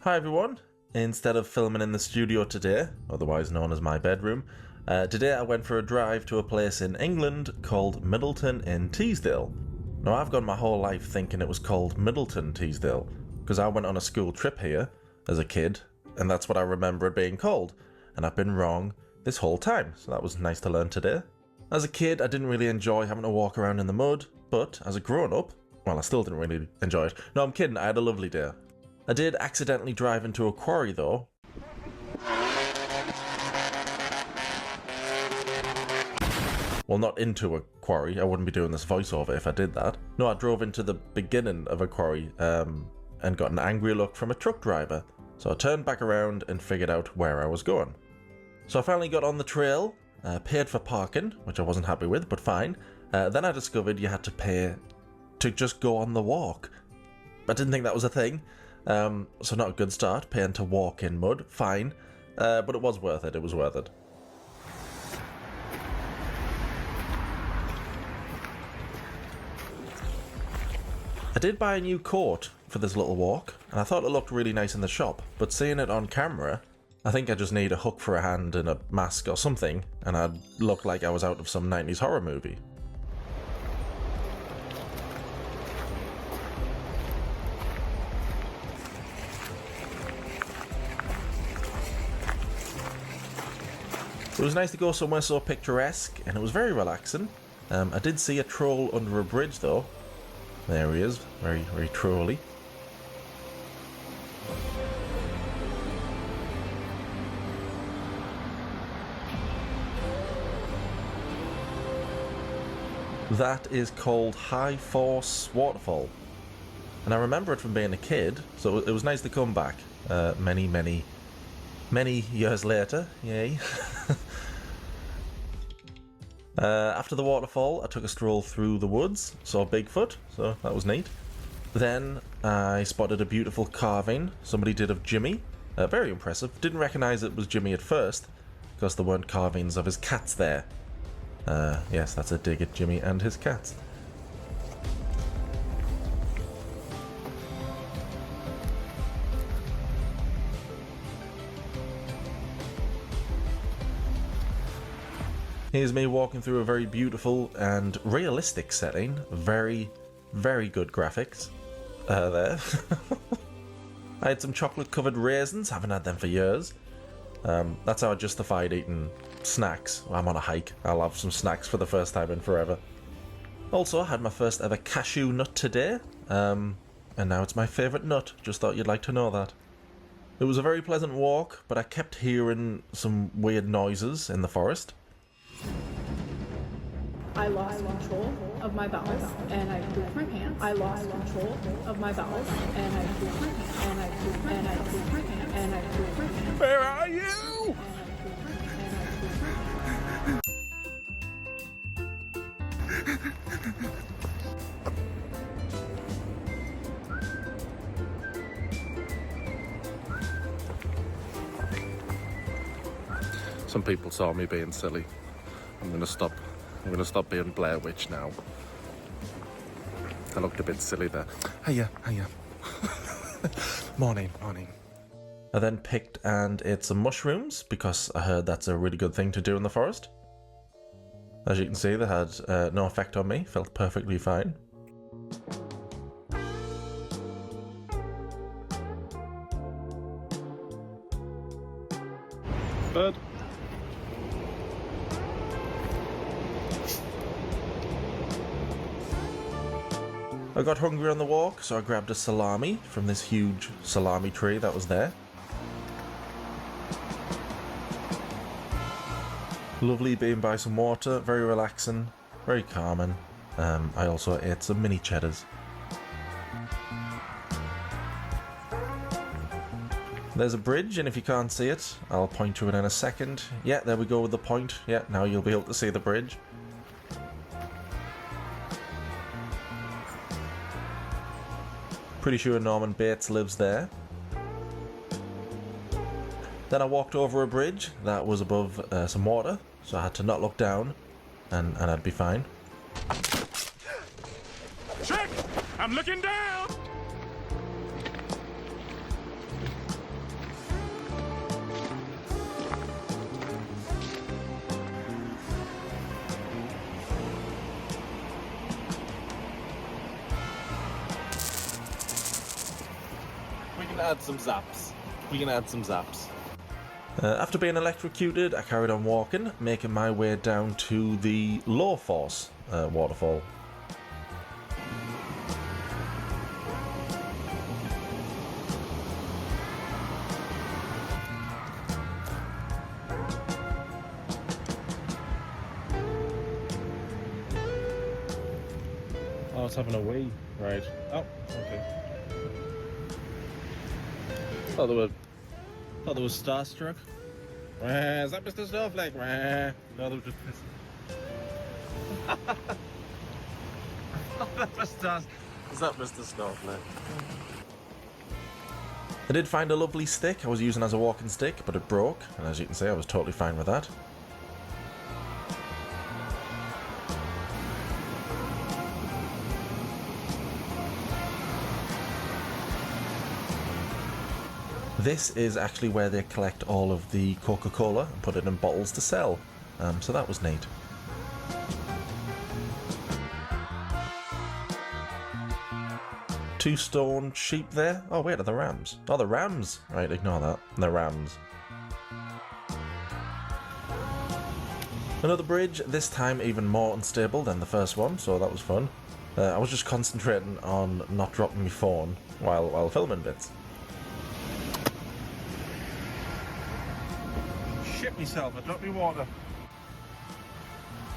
Hi everyone, instead of filming in the studio today, otherwise known as my bedroom, today I went for a drive to a place in England called Middleton in Teesdale. Now I've gone my whole life thinking it was called Middleton Teesdale, because I went on a school trip here as a kid, and that's what I remember it being called, and I've been wrong this whole time, so that was nice to learn today. As a kid I didn't really enjoy having to walk around in the mud, but as a grown-up, well I still didn't really enjoy it. No, I'm kidding, I had a lovely day. I did accidentally drive into a quarry though. Well, not into a quarry, I wouldn't be doing this voiceover if I did that. No, I drove into the beginning of a quarry and got an angry look from a truck driver. So I turned back around and figured out where I was going. So I finally got on the trail, paid for parking, which I wasn't happy with, but fine. Then I discovered you had to pay to just go on the walk. I didn't think that was a thing. So not a good start, paying to walk in mud, fine, but it was worth it, it was worth it. I did buy a new coat for this little walk, and I thought it looked really nice in the shop, but seeing it on camera, I think I just need a hook for a hand and a mask or something, and I'd look like I was out of some 90s horror movie. It was nice to go somewhere so picturesque, and it was very relaxing. I did see a troll under a bridge though. There he is, very, very trolly. That is called High Force Waterfall. And I remember it from being a kid, so it was nice to come back many years later, yay. After the waterfall, I took a stroll through the woods, saw Bigfoot, so that was neat. Then I spotted a beautiful carving somebody did of Jimmy, very impressive. Didn't recognise it was Jimmy at first, because there weren't carvings of his cats there. Yes, that's a dig at Jimmy and his cats. Here's me walking through a very beautiful and realistic setting. Very, very good graphics there. I had some chocolate covered raisins, haven't had them for years. That's how I justified eating snacks. I'm on a hike, I'll have some snacks for the first time in forever. Also, I had my first ever cashew nut today, and now it's my favourite nut, just thought you'd like to know that. It was a very pleasant walk, but I kept hearing some weird noises in the forest. I lost control of my bowels and I pooped my pants. I lost control of my bowels and I pooped my pants. And I pooped my and I pooped my pants. And I pooped my pants. Where are you? Some people saw me being silly. I'm gonna stop being Blair Witch now. I looked a bit silly there. Hiya. Morning. I then picked and ate some mushrooms because I heard that's a really good thing to do in the forest. As you can see, they had no effect on me, felt perfectly fine. Bird. I got hungry on the walk, so I grabbed a salami from this huge salami tree that was there. Lovely being by some water, very relaxing, very calming. I also ate some mini cheddars. There's a bridge, and if you can't see it, I'll point to it in a second. Yeah, there we go with the point. Yeah, now you'll be able to see the bridge. Pretty sure Norman Bates lives there. Then I walked over a bridge that was above some water, so I had to not look down, and I'd be fine. Check! I'm looking down! can add some zaps. We can add some zaps. After being electrocuted, I carried on walking, making my way down to the low force waterfall. Oh, it's having a wee. Right. Oh, okay. Thought there was starstruck. Is that Mr. Snowflake? No, they were just pissed. Is that Mr. Snowflake? I did find a lovely stick I was using as a walking stick, but it broke, and as you can see I was totally fine with that. This is actually where they collect all of the Coca-Cola and put it in bottles to sell, so that was neat. Two stone sheep there. Oh wait, are the rams? Oh, the rams! Right, ignore that. The rams. Another bridge, this time even more unstable than the first one, so that was fun. I was just concentrating on not dropping my phone while filming bits. Shit myself, I dropped me water.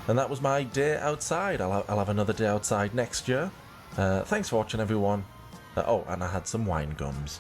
And that was my day outside. I'll have another day outside next year. Thanks for watching, everyone. Oh, and I had some wine gums.